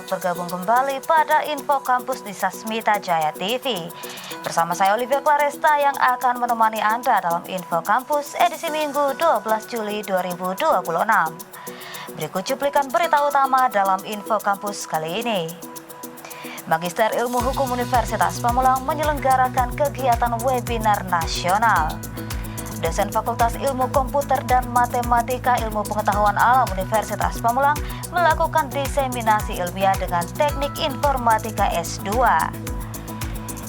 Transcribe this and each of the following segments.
selamat bergabung kembali pada Info Kampus di Sasmita Jaya TV. Bersama saya Olivia Claresta yang akan menemani Anda dalam Info Kampus edisi Minggu 12 Juli 2026. Berikut cuplikan berita utama dalam Info Kampus kali ini. Magister Ilmu Hukum Universitas Pamulang menyelenggarakan kegiatan webinar nasional. Dosen Fakultas Ilmu Komputer dan Matematika Ilmu Pengetahuan Alam Universitas Pamulang melakukan diseminasi ilmiah dengan teknik informatika S2.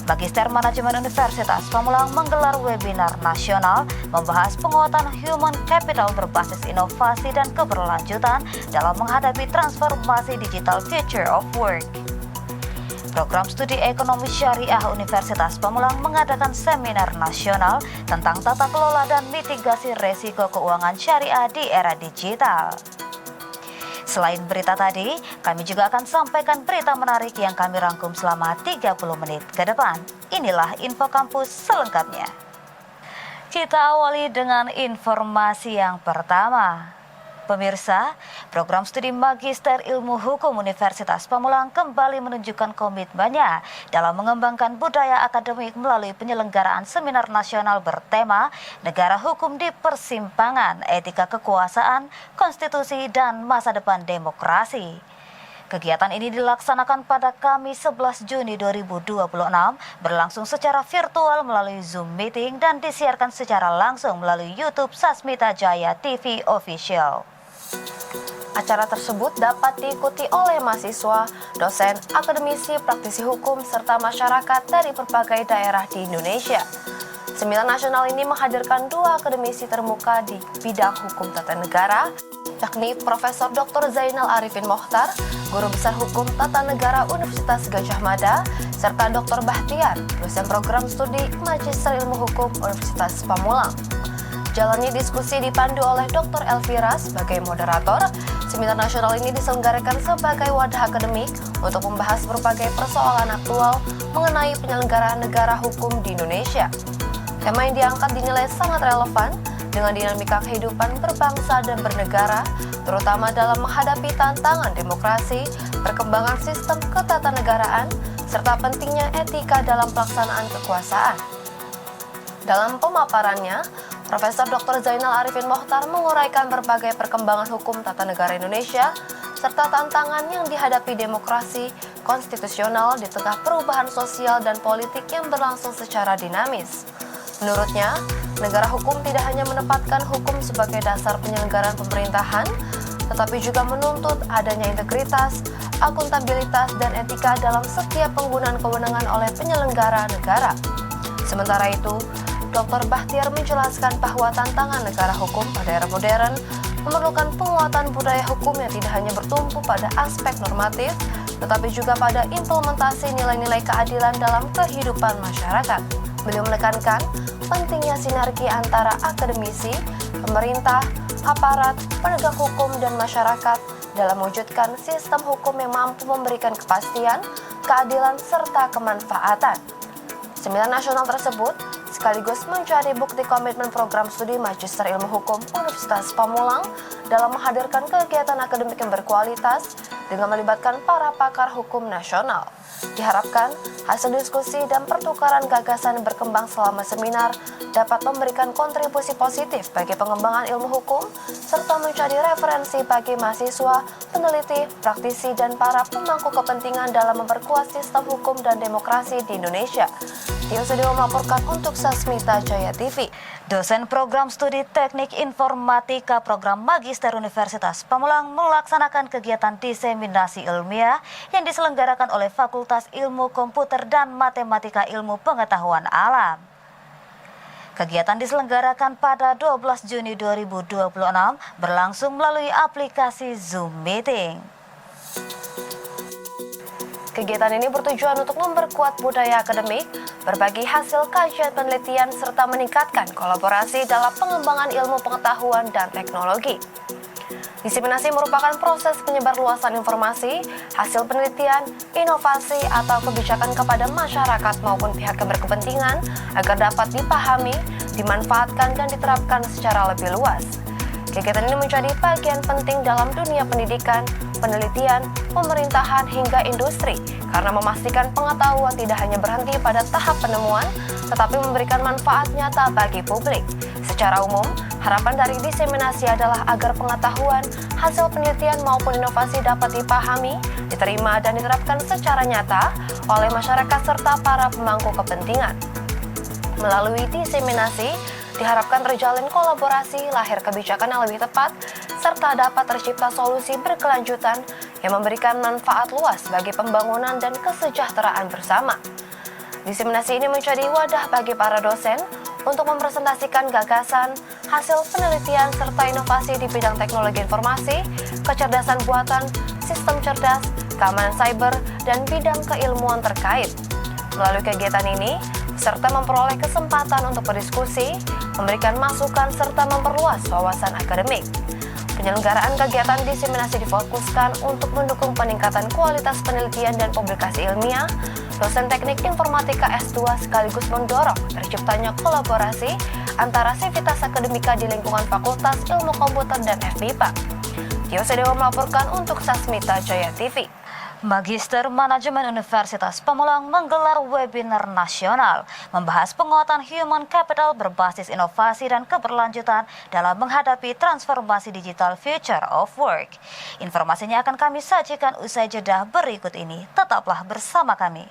Magister Manajemen Universitas Pamulang menggelar webinar nasional membahas penguatan human capital berbasis inovasi dan keberlanjutan dalam menghadapi transformasi digital future of work. Program Studi Ekonomi Syariah Universitas Pamulang mengadakan seminar nasional tentang tata kelola dan mitigasi resiko keuangan syariah di era digital. Selain berita tadi, kami juga akan sampaikan berita menarik yang kami rangkum selama 30 menit ke depan. Inilah Info Kampus selengkapnya. Kita awali dengan informasi yang pertama. Pemirsa, program studi Magister Ilmu Hukum Universitas Pamulang kembali menunjukkan komitmennya dalam mengembangkan budaya akademik melalui penyelenggaraan seminar nasional bertema Negara Hukum di Persimpangan, Etika Kekuasaan, Konstitusi, dan Masa Depan Demokrasi. Kegiatan ini dilaksanakan pada Kamis 11 Juni 2026, berlangsung secara virtual melalui Zoom Meeting dan disiarkan secara langsung melalui YouTube Sasmita Jaya TV Official. Acara tersebut dapat diikuti oleh mahasiswa, dosen, akademisi, praktisi hukum, serta masyarakat dari berbagai daerah di Indonesia. Seminar nasional ini menghadirkan dua akademisi termuka di bidang hukum tata negara, yakni Profesor Dr. Zainal Arifin Mohtar, Guru Besar Hukum Tata Negara Universitas Gadjah Mada, serta Dr. Bahtiar, dosen program studi Magister Ilmu Hukum Universitas Pamulang. Jalannya diskusi dipandu oleh Dr. Elvira sebagai moderator. Seminar nasional ini diselenggarakan sebagai wadah akademik untuk membahas berbagai persoalan aktual mengenai penyelenggaraan negara hukum di Indonesia. Tema yang diangkat dinilai sangat relevan dengan dinamika kehidupan berbangsa dan bernegara, terutama dalam menghadapi tantangan demokrasi, perkembangan sistem ketatanegaraan, serta pentingnya etika dalam pelaksanaan kekuasaan. Dalam pemaparannya, Profesor Dr. Zainal Arifin Mohtar menguraikan berbagai perkembangan hukum tata negara Indonesia serta tantangan yang dihadapi demokrasi konstitusional di tengah perubahan sosial dan politik yang berlangsung secara dinamis. Menurutnya, negara hukum tidak hanya menempatkan hukum sebagai dasar penyelenggaraan pemerintahan, tetapi juga menuntut adanya integritas, akuntabilitas, dan etika dalam setiap penggunaan kewenangan oleh penyelenggara negara. Sementara itu, Dr. Bahtiar menjelaskan bahwa tantangan negara hukum pada era modern memerlukan penguatan budaya hukum yang tidak hanya bertumpu pada aspek normatif, tetapi juga pada implementasi nilai-nilai keadilan dalam kehidupan masyarakat. Beliau menekankan pentingnya sinergi antara akademisi, pemerintah, aparat, penegak hukum, dan masyarakat dalam mewujudkan sistem hukum yang mampu memberikan kepastian, keadilan, serta kemanfaatan. Seminar nasional tersebut sekaligus menjadi bukti komitmen program studi Magister Ilmu Hukum Universitas Pamulang dalam menghadirkan kegiatan akademik yang berkualitas dengan melibatkan para pakar hukum nasional. Diharapkan hasil diskusi dan pertukaran gagasan yang berkembang selama seminar dapat memberikan kontribusi positif bagi pengembangan ilmu hukum serta menjadi referensi bagi mahasiswa, peneliti, praktisi, dan para pemangku kepentingan dalam memperkuat sistem hukum dan demokrasi di Indonesia. Tio Sudio melaporkan untuk Sasmita Jaya TV. Dosen program studi teknik informatika program Magister Universitas Pamulang melaksanakan kegiatan diseminasi ilmiah yang diselenggarakan oleh Fakultas Ilmu Komputer dan Matematika Ilmu Pengetahuan Alam. Kegiatan diselenggarakan pada 12 Juni 2026 berlangsung melalui aplikasi Zoom Meeting. Kegiatan ini bertujuan untuk memperkuat budaya akademik, berbagi hasil kajian penelitian, serta meningkatkan kolaborasi dalam pengembangan ilmu pengetahuan dan teknologi. Diseminasi merupakan proses penyebarluasan informasi, hasil penelitian, inovasi, atau kebijakan kepada masyarakat maupun pihak yang berkepentingan agar dapat dipahami, dimanfaatkan, dan diterapkan secara lebih luas. Kegiatan ini menjadi bagian penting dalam dunia pendidikan, penelitian, pemerintahan hingga industri karena memastikan pengetahuan tidak hanya berhenti pada tahap penemuan, tetapi memberikan manfaat nyata bagi publik. Secara umum, harapan dari diseminasi adalah agar pengetahuan, hasil penelitian maupun inovasi dapat dipahami, diterima dan diterapkan secara nyata oleh masyarakat serta para pemangku kepentingan. Melalui diseminasi, diharapkan terjalin kolaborasi, lahir kebijakan yang lebih tepat, serta dapat tercipta solusi berkelanjutan yang memberikan manfaat luas bagi pembangunan dan kesejahteraan bersama. Diseminasi ini menjadi wadah bagi para dosen untuk mempresentasikan gagasan, hasil penelitian, serta inovasi di bidang teknologi informasi, kecerdasan buatan, sistem cerdas, keamanan cyber, dan bidang keilmuan terkait. Melalui kegiatan ini, serta memperoleh kesempatan untuk berdiskusi, memberikan masukan, serta memperluas wawasan akademik. Penyelenggaraan kegiatan diseminasi difokuskan untuk mendukung peningkatan kualitas penelitian dan publikasi ilmiah. Dosen teknik informatika S2 sekaligus mendorong terciptanya kolaborasi antara sivitas akademika di lingkungan Fakultas Ilmu Komputer dan FMIPA. Tio Sedewa melaporkan untuk Sasmita Jaya TV. Magister Manajemen Universitas Pamulang menggelar webinar nasional membahas penguatan human capital berbasis inovasi dan keberlanjutan dalam menghadapi transformasi digital future of work. Informasinya akan kami sajikan usai jeda berikut ini. Tetaplah bersama kami.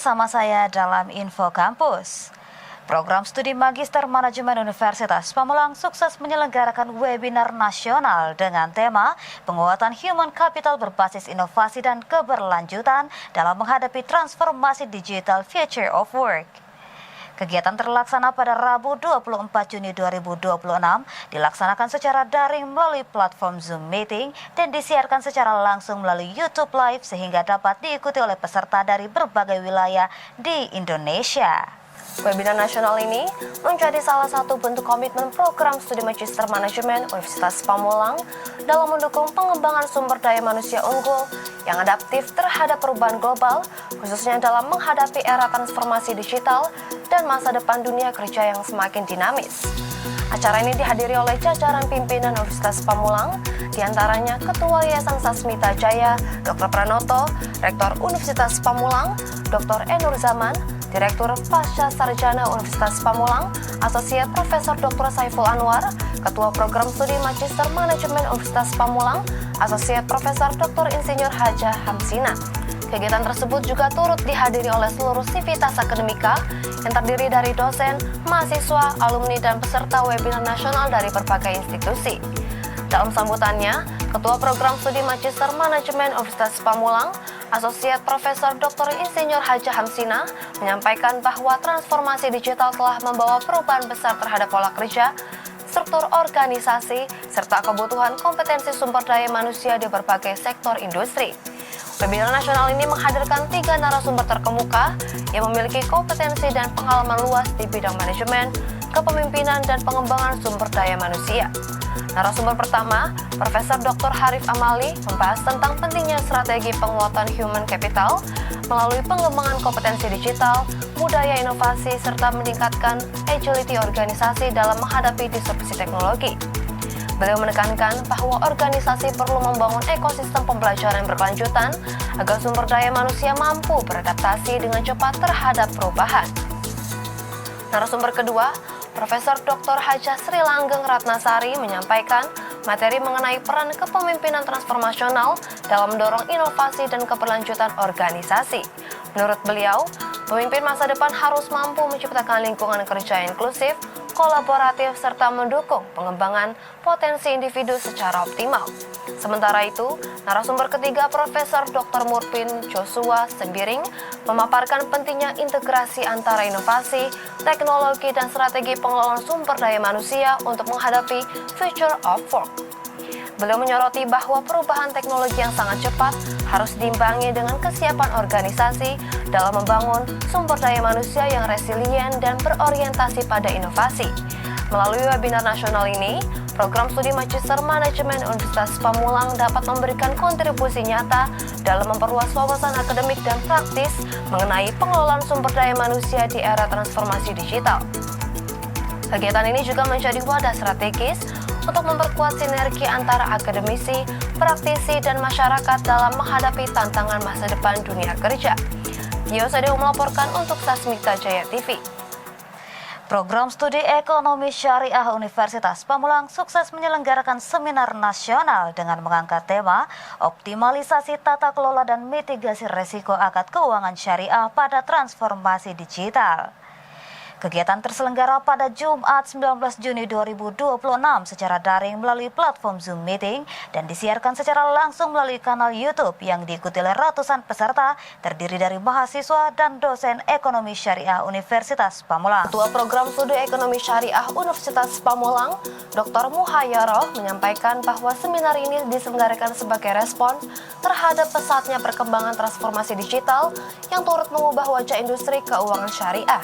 bersama saya dalam Info Kampus. Program Studi Magister Manajemen Universitas Pamulang sukses menyelenggarakan webinar nasional dengan tema penguatan human capital berbasis inovasi dan keberlanjutan dalam menghadapi transformasi digital future of work. Kegiatan terlaksana pada Rabu 24 Juni 2026, dilaksanakan secara daring melalui platform Zoom Meeting dan disiarkan secara langsung melalui YouTube Live sehingga dapat diikuti oleh peserta dari berbagai wilayah di Indonesia. Webinar nasional ini menjadi salah satu bentuk komitmen program studi Magister Manajemen Universitas Pamulang dalam mendukung pengembangan sumber daya manusia unggul yang adaptif terhadap perubahan global, khususnya dalam menghadapi era transformasi digital dan masa depan dunia kerja yang semakin dinamis. Acara ini dihadiri oleh jajaran pimpinan Universitas Pamulang, diantaranya Ketua Yayasan Sasmita Jaya, Dr. Pranoto, Rektor Universitas Pamulang, Dr. Enur Zaman, Direktur Pasca Sarjana Universitas Pamulang, Asosiat Profesor Dr. Saiful Anwar, Ketua Program Studi Magister Manajemen Universitas Pamulang, Asosiat Profesor Dr. Insinyur Haja Hamsina. Kegiatan tersebut juga turut dihadiri oleh seluruh sivitas akademika yang terdiri dari dosen, mahasiswa, alumni, dan peserta webinar nasional dari berbagai institusi. Dalam sambutannya, Ketua Program Studi Magister Manajemen Universitas Pamulang, Asosiat Profesor Dr. Insinyur Haja Hamsina menyampaikan bahwa transformasi digital telah membawa perubahan besar terhadap pola kerja, struktur organisasi, serta kebutuhan kompetensi sumber daya manusia di berbagai sektor industri. Webinar nasional ini menghadirkan 3 narasumber terkemuka yang memiliki kompetensi dan pengalaman luas di bidang manajemen, kepemimpinan, dan pengembangan sumber daya manusia. Narasumber pertama, Profesor Dr. Harif Amali, membahas tentang pentingnya strategi penguatan human capital melalui pengembangan kompetensi digital, budaya inovasi, serta meningkatkan agility organisasi dalam menghadapi disrupsi teknologi. Beliau menekankan bahwa organisasi perlu membangun ekosistem pembelajaran berkelanjutan agar sumber daya manusia mampu beradaptasi dengan cepat terhadap perubahan. Narasumber kedua, Profesor Dr. Haja Sri Langgeng Ratnasari menyampaikan materi mengenai peran kepemimpinan transformasional dalam mendorong inovasi dan keberlanjutan organisasi. Menurut beliau, pemimpin masa depan harus mampu menciptakan lingkungan kerja inklusif, kolaboratif, serta mendukung pengembangan potensi individu secara optimal. Sementara itu, narasumber ketiga Profesor Dr. Murpin Joshua Sembiring memaparkan pentingnya integrasi antara inovasi, teknologi, dan strategi pengelolaan sumber daya manusia untuk menghadapi future of work. Beliau menyoroti bahwa perubahan teknologi yang sangat cepat harus diimbangi dengan kesiapan organisasi dalam membangun sumber daya manusia yang resilient dan berorientasi pada inovasi. Melalui webinar nasional ini, Program Studi Magister Manajemen Universitas Pamulang dapat memberikan kontribusi nyata dalam memperluas wawasan akademik dan praktis mengenai pengelolaan sumber daya manusia di era transformasi digital. Kegiatan ini juga menjadi wadah strategis untuk memperkuat sinergi antara akademisi, praktisi, dan masyarakat dalam menghadapi tantangan masa depan dunia kerja. Tio Sadeo melaporkan untuk Sasmita Jaya TV. Program Studi Ekonomi Syariah Universitas Pamulang sukses menyelenggarakan seminar nasional dengan mengangkat tema optimalisasi tata kelola dan mitigasi risiko akad keuangan syariah pada transformasi digital. Kegiatan terselenggara pada Jumat 19 Juni 2026 secara daring melalui platform Zoom Meeting dan disiarkan secara langsung melalui kanal YouTube yang diikuti oleh ratusan peserta terdiri dari mahasiswa dan dosen Ekonomi Syariah Universitas Pamulang. Ketua Program Studi Ekonomi Syariah Universitas Pamulang, Dr. Muhayyaroh, menyampaikan bahwa seminar ini diselenggarakan sebagai respons terhadap pesatnya perkembangan transformasi digital yang turut mengubah wajah industri keuangan syariah.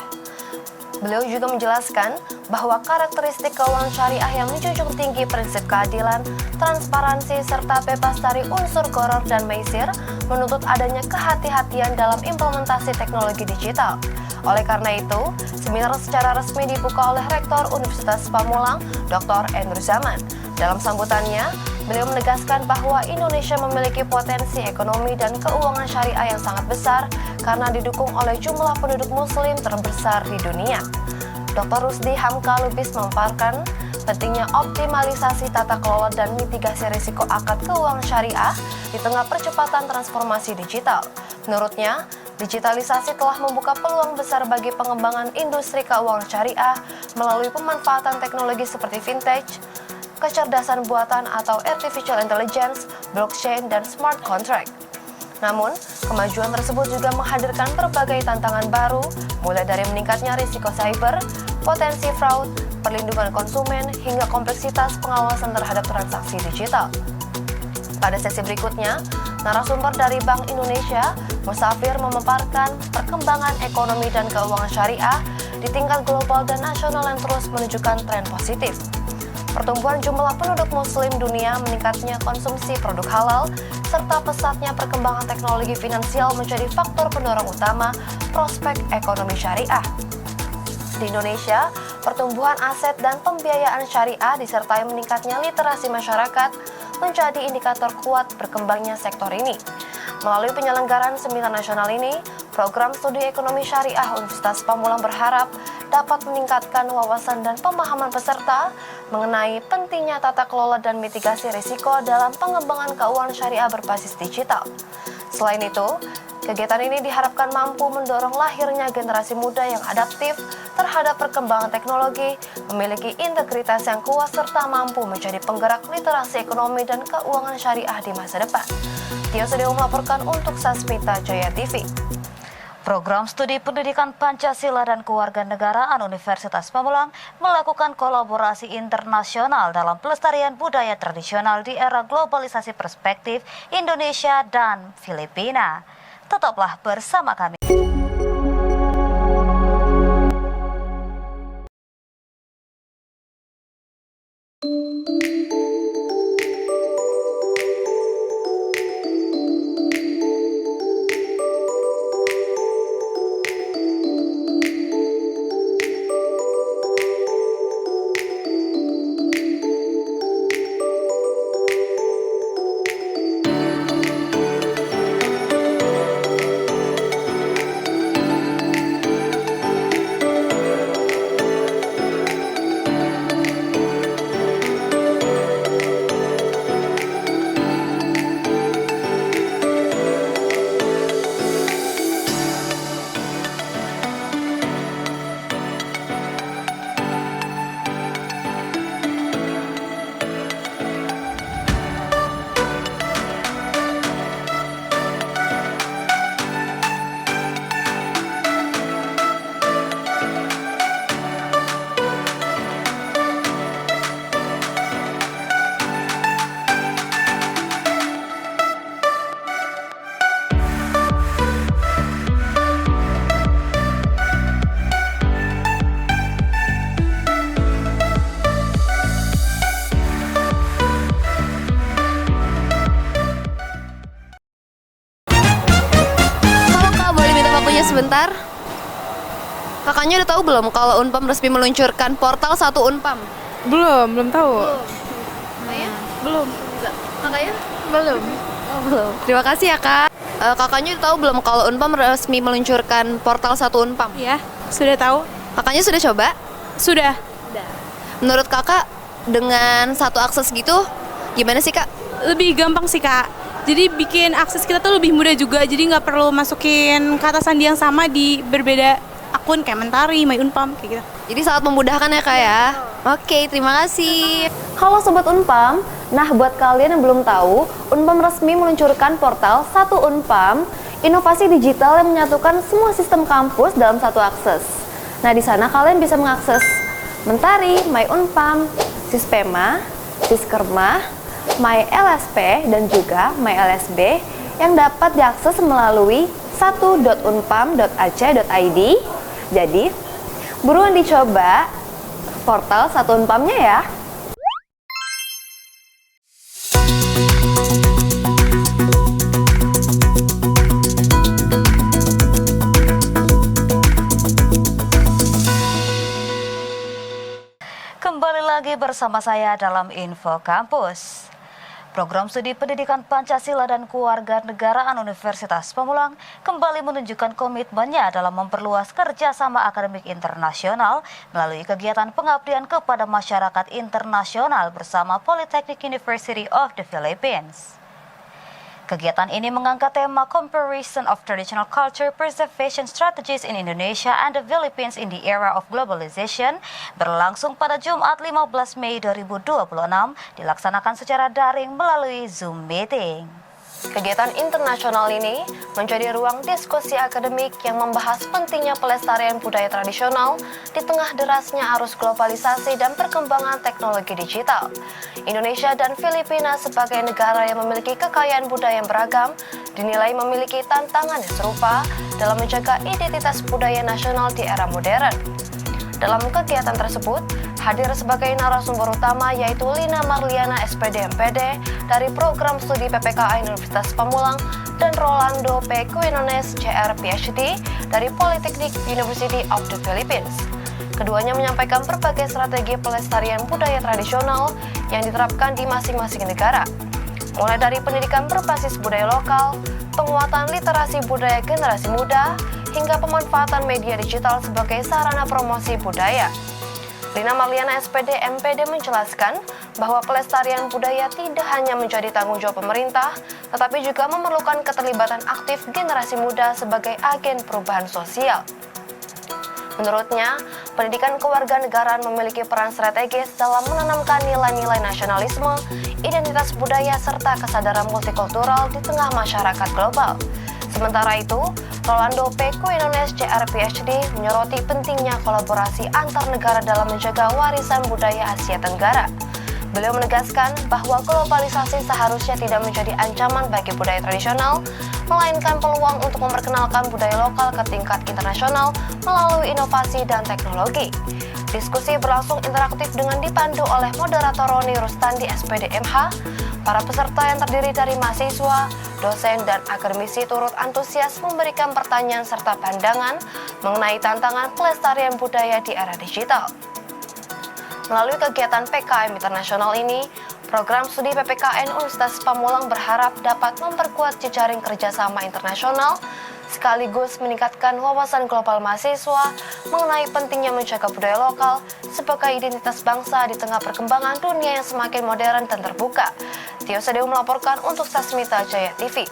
Beliau juga menjelaskan bahwa karakteristik keuangan syariah yang menjunjung tinggi prinsip keadilan, transparansi, serta bebas dari unsur gharar dan maisir menuntut adanya kehati-hatian dalam implementasi teknologi digital. Oleh karena itu, seminar secara resmi dibuka oleh Rektor Universitas Pamulang, Dr. Enur Zaman. Dalam sambutannya, beliau menegaskan bahwa Indonesia memiliki potensi ekonomi dan keuangan syariah yang sangat besar karena didukung oleh jumlah penduduk muslim terbesar di dunia. Dr. Rusdi Hamka Lubis memaparkan pentingnya optimalisasi tata kelola dan mitigasi risiko akad keuangan syariah di tengah percepatan transformasi digital. Menurutnya, Digitalisasi telah membuka peluang besar bagi pengembangan industri keuangan syariah melalui pemanfaatan teknologi seperti vintage, kecerdasan buatan atau artificial intelligence, blockchain, dan smart contract. Namun, kemajuan tersebut juga menghadirkan berbagai tantangan baru, mulai dari meningkatnya risiko cyber, potensi fraud, perlindungan konsumen, hingga kompleksitas pengawasan terhadap transaksi digital. Pada sesi berikutnya, narasumber dari Bank Indonesia, Musafir, memaparkan perkembangan ekonomi dan keuangan syariah di tingkat global dan nasional yang terus menunjukkan tren positif. Pertumbuhan jumlah penduduk muslim dunia, meningkatnya konsumsi produk halal, serta pesatnya perkembangan teknologi finansial menjadi faktor pendorong utama prospek ekonomi syariah. Di Indonesia, pertumbuhan aset dan pembiayaan syariah disertai meningkatnya literasi masyarakat menjadi indikator kuat berkembangnya sektor ini. Melalui penyelenggaraan seminar nasional ini, program studi ekonomi syariah Universitas Pamulang berharap dapat meningkatkan wawasan dan pemahaman peserta mengenai pentingnya tata kelola dan mitigasi risiko dalam pengembangan keuangan syariah berbasis digital. Selain itu, kegiatan ini diharapkan mampu mendorong lahirnya generasi muda yang adaptif terhadap perkembangan teknologi, memiliki integritas yang kuat serta mampu menjadi penggerak literasi ekonomi dan keuangan syariah di masa depan. Tio Sedeo melaporkan untuk Sasmita Jaya TV. Program Studi Pendidikan Pancasila dan Kewarganegaraan Universitas Pamulang melakukan kolaborasi internasional dalam pelestarian budaya tradisional di era globalisasi perspektif Indonesia dan Filipina. Tetaplah bersama kami. Sebentar. Kakaknya udah tahu belum kalau Unpam resmi meluncurkan portal 1 Unpam? Belum tahu. Kakaknya? Belum. Kakaknya? Belum. Oh, belum. Terima kasih ya, Kak. Kakaknya udah tahu belum kalau Unpam resmi meluncurkan portal 1 Unpam? Ya, sudah tahu. Kakaknya sudah coba? Sudah. Menurut Kakak dengan satu akses gitu gimana sih, Kak? Lebih gampang sih, Kak. Jadi bikin akses kita tuh lebih mudah juga. Jadi nggak perlu masukin kata sandi yang sama di berbeda akun kayak Mentari, My Unpam kayak gitu. Jadi sangat memudahkan ya, Kak ya. Oke, terima kasih. Halo Sobat Unpam. Nah, buat kalian yang belum tahu, Unpam resmi meluncurkan portal 1 Unpam, inovasi digital yang menyatukan semua sistem kampus dalam satu akses. Nah, di sana kalian bisa mengakses Mentari, My Unpam, Sispema, Siskerma, My LSP, dan juga My LSB yang dapat diakses melalui 1.unpam.ac.id. Jadi, buruan dicoba portal 1 Unpamnya ya. Kembali lagi bersama saya dalam Info Kampus. Program Studi Pendidikan Pancasila dan Kewarganegaraan Universitas Pamulang kembali menunjukkan komitmennya dalam memperluas kerjasama akademik internasional melalui kegiatan pengabdian kepada masyarakat internasional bersama Polytechnic University of the Philippines. Kegiatan ini mengangkat tema Comparison of Traditional Culture Preservation Strategies in Indonesia and the Philippines in the Era of Globalization berlangsung pada Jumat 15 Mei 2026 dilaksanakan secara daring melalui Zoom meeting. Kegiatan internasional ini menjadi ruang diskusi akademik yang membahas pentingnya pelestarian budaya tradisional di tengah derasnya arus globalisasi dan perkembangan teknologi digital. Indonesia dan Filipina sebagai negara yang memiliki kekayaan budaya yang beragam dinilai memiliki tantangan yang serupa dalam menjaga identitas budaya nasional di era modern. Dalam kegiatan tersebut, hadir sebagai narasumber utama yaitu Lina Marliana SPD MPD dari Program Studi PPKN Universitas Pamulang dan Rolando P. Quinones CR PhD dari Polytechnic University of the Philippines. Keduanya menyampaikan berbagai strategi pelestarian budaya tradisional yang diterapkan di masing-masing negara, mulai dari pendidikan berbasis budaya lokal, penguatan literasi budaya generasi muda, hingga pemanfaatan media digital sebagai sarana promosi budaya. Lina Marliana SPD MPD menjelaskan bahwa pelestarian budaya tidak hanya menjadi tanggung jawab pemerintah, tetapi juga memerlukan keterlibatan aktif generasi muda sebagai agen perubahan sosial. Menurutnya, pendidikan kewarganegaraan memiliki peran strategis dalam menanamkan nilai-nilai nasionalisme, identitas budaya, serta kesadaran multikultural di tengah masyarakat global. Sementara itu, Rolando P. Quinones CR PhD menyoroti pentingnya kolaborasi antar negara dalam menjaga warisan budaya Asia Tenggara. Beliau menegaskan bahwa globalisasi seharusnya tidak menjadi ancaman bagi budaya tradisional, melainkan peluang untuk memperkenalkan budaya lokal ke tingkat internasional melalui inovasi dan teknologi. Diskusi berlangsung interaktif dengan dipandu oleh moderator Roni Rustandi SPD MH. Para peserta yang terdiri dari mahasiswa, dosen, dan akademisi turut antusias memberikan pertanyaan serta pandangan mengenai tantangan pelestarian budaya di era digital. Melalui kegiatan PKM internasional ini, Program Studi PPKN Universitas Pamulang berharap dapat memperkuat jejaring kerjasama internasional sekaligus meningkatkan wawasan global mahasiswa mengenai pentingnya menjaga budaya lokal sebagai identitas bangsa di tengah perkembangan dunia yang semakin modern dan terbuka. Tio Sadeu melaporkan untuk Sasmita Jaya TV.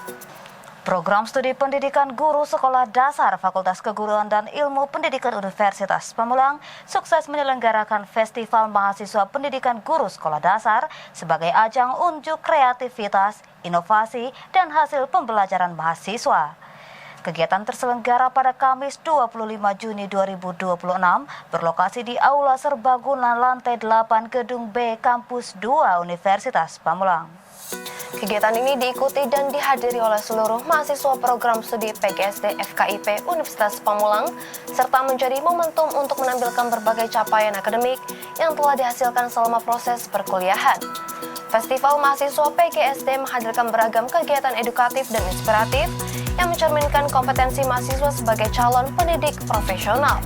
Program Studi Pendidikan Guru Sekolah Dasar Fakultas Keguruan dan Ilmu Pendidikan Universitas Pamulang sukses menyelenggarakan Festival Mahasiswa Pendidikan Guru Sekolah Dasar sebagai ajang unjuk kreativitas, inovasi, dan hasil pembelajaran mahasiswa. Kegiatan terselenggara pada Kamis 25 Juni 2026 berlokasi di Aula Serbaguna lantai 8 Gedung B Kampus 2 Universitas Pamulang. Kegiatan ini diikuti dan dihadiri oleh seluruh mahasiswa program studi PGSD FKIP Universitas Pamulang serta menjadi momentum untuk menampilkan berbagai capaian akademik yang telah dihasilkan selama proses perkuliahan. Festival Mahasiswa PGSD menghadirkan beragam kegiatan edukatif dan inspiratif yang mencerminkan kompetensi mahasiswa sebagai calon pendidik profesional.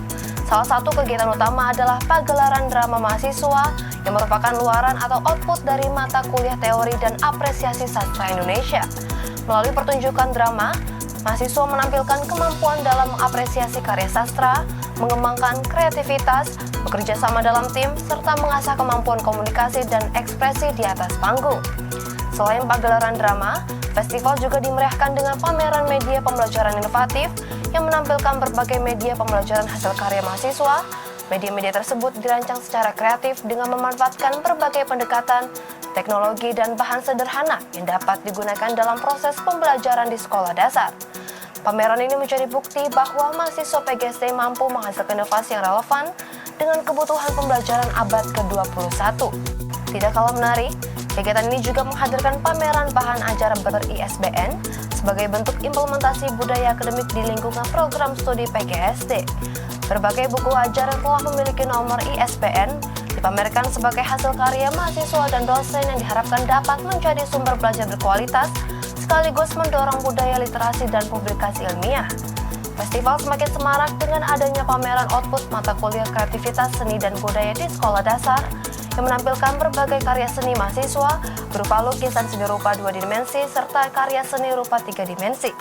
Salah satu kegiatan utama adalah pagelaran drama mahasiswa yang merupakan luaran atau output dari mata kuliah teori dan apresiasi sastra Indonesia. Melalui pertunjukan drama, mahasiswa menampilkan kemampuan dalam mengapresiasi karya sastra, mengembangkan kreativitas, bekerja sama dalam tim, serta mengasah kemampuan komunikasi dan ekspresi di atas panggung. Selain pagelaran drama, festival juga dimeriahkan dengan pameran media pembelajaran inovatif yang menampilkan berbagai media pembelajaran hasil karya mahasiswa. Media-media tersebut dirancang secara kreatif dengan memanfaatkan berbagai pendekatan, teknologi, dan bahan sederhana yang dapat digunakan dalam proses pembelajaran di sekolah dasar. Pameran ini menjadi bukti bahwa mahasiswa PGSD mampu menghasilkan inovasi yang relevan dengan kebutuhan pembelajaran abad ke-21. Tidak kalah menarik, kegiatan ini juga menghadirkan pameran bahan ajar ber-ISBN sebagai bentuk implementasi budaya akademik di lingkungan program studi PGSD. Berbagai buku ajar yang telah memiliki nomor ISBN dipamerkan sebagai hasil karya mahasiswa dan dosen yang diharapkan dapat menjadi sumber belajar berkualitas sekaligus mendorong budaya literasi dan publikasi ilmiah. Festival semakin semarak dengan adanya pameran output mata kuliah kreativitas seni dan budaya di sekolah dasar yang menampilkan berbagai karya seni mahasiswa berupa lukisan seni rupa 2 dimensi serta karya seni rupa 3 dimensi.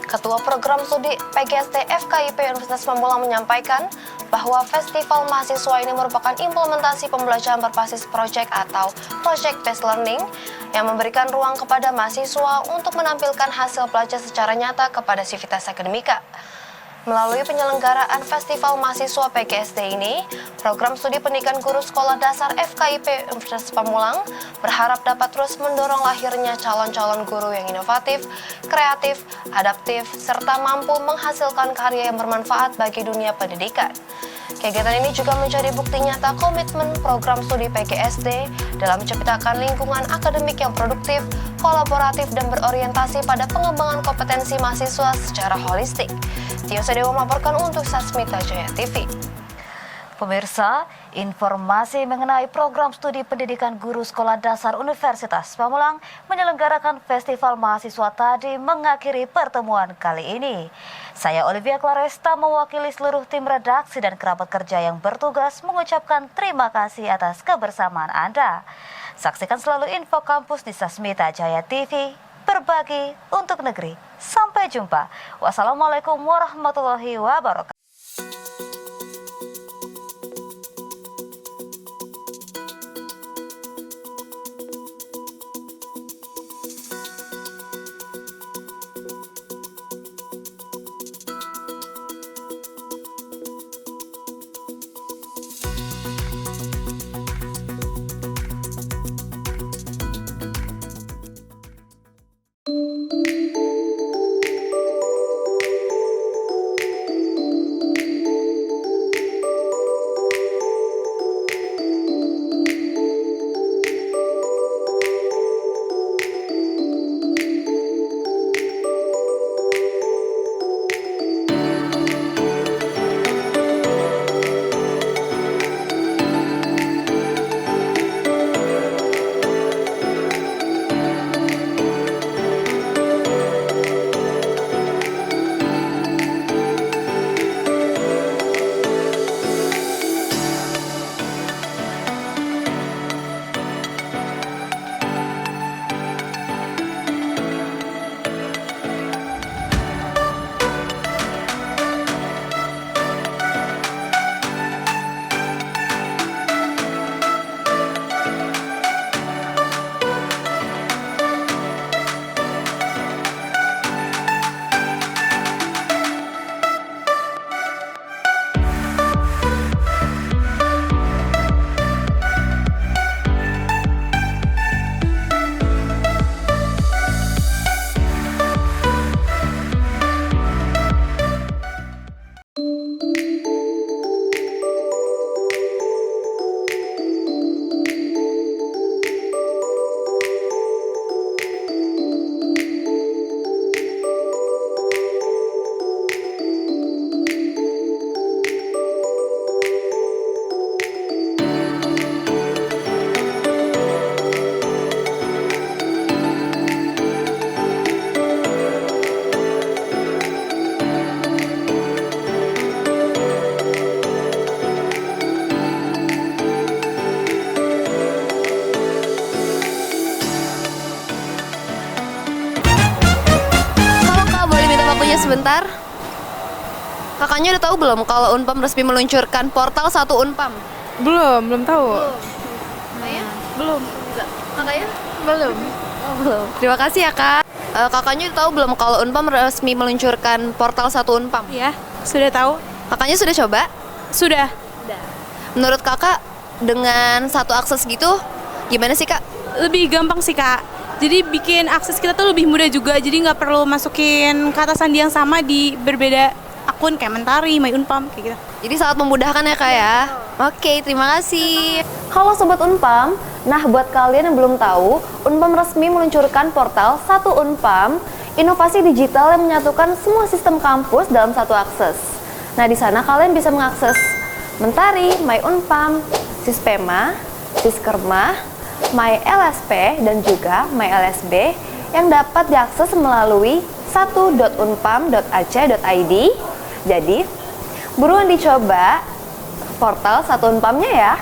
Ketua Program Studi PGSD FKIP Universitas Pamulang menyampaikan bahwa Festival Mahasiswa ini merupakan implementasi pembelajaran berbasis project atau Project Based Learning yang memberikan ruang kepada mahasiswa untuk menampilkan hasil belajar secara nyata kepada sivitas akademika. Melalui penyelenggaraan Festival Mahasiswa PGSD ini, Program Studi Pendidikan Guru Sekolah Dasar FKIP Universitas Pamulang berharap dapat terus mendorong lahirnya calon-calon guru yang inovatif, kreatif, adaptif, serta mampu menghasilkan karya yang bermanfaat bagi dunia pendidikan. Kegiatan ini juga menjadi bukti nyata komitmen Program Studi PGSD dalam menciptakan lingkungan akademik yang produktif, kolaboratif, dan berorientasi pada pengembangan kompetensi mahasiswa secara holistik. Tio Sadewa melaporkan untuk Sasmita Jaya TV. Pemirsa, informasi mengenai program studi pendidikan guru sekolah dasar Universitas Pamulang menyelenggarakan Festival Mahasiswa tadi mengakhiri pertemuan kali ini. Saya Olivia Claresta mewakili seluruh tim redaksi dan kerabat kerja yang bertugas mengucapkan terima kasih atas kebersamaan Anda. Saksikan selalu info kampus di Sasmita Jaya TV, berbagi untuk negeri. Sampai jumpa. Wassalamualaikum warahmatullahi wabarakatuh. Sebentar. Kakaknya udah tahu belum kalau Unpam resmi meluncurkan portal 1 Unpam? Belum tahu. Kakaknya? Belum. Kakaknya? Belum. Oh, belum. Terima kasih ya, Kak. Kakaknya udah tahu belum kalau Unpam resmi meluncurkan portal 1 Unpam? Ya, sudah tahu. Kakaknya sudah coba? Sudah. Menurut Kakak dengan satu akses gitu gimana sih, Kak? Lebih gampang sih, Kak. Jadi bikin akses kita tuh lebih mudah juga. Jadi nggak perlu masukin kata sandi yang sama di berbeda akun kayak Mentari, My Unpam, kayak gitu. Jadi sangat memudahkan ya, Kak ya? Oke, terima kasih. Halo Sobat Unpam. Nah, buat kalian yang belum tahu, Unpam resmi meluncurkan portal 1 Unpam, inovasi digital yang menyatukan semua sistem kampus dalam satu akses. Nah, di sana kalian bisa mengakses Mentari, My Unpam, Sispema, Siskerma, My LSP, dan juga My LSB yang dapat diakses melalui 1.unpam.ac.id. Jadi, buruan dicoba portal 1 Unpamnya ya.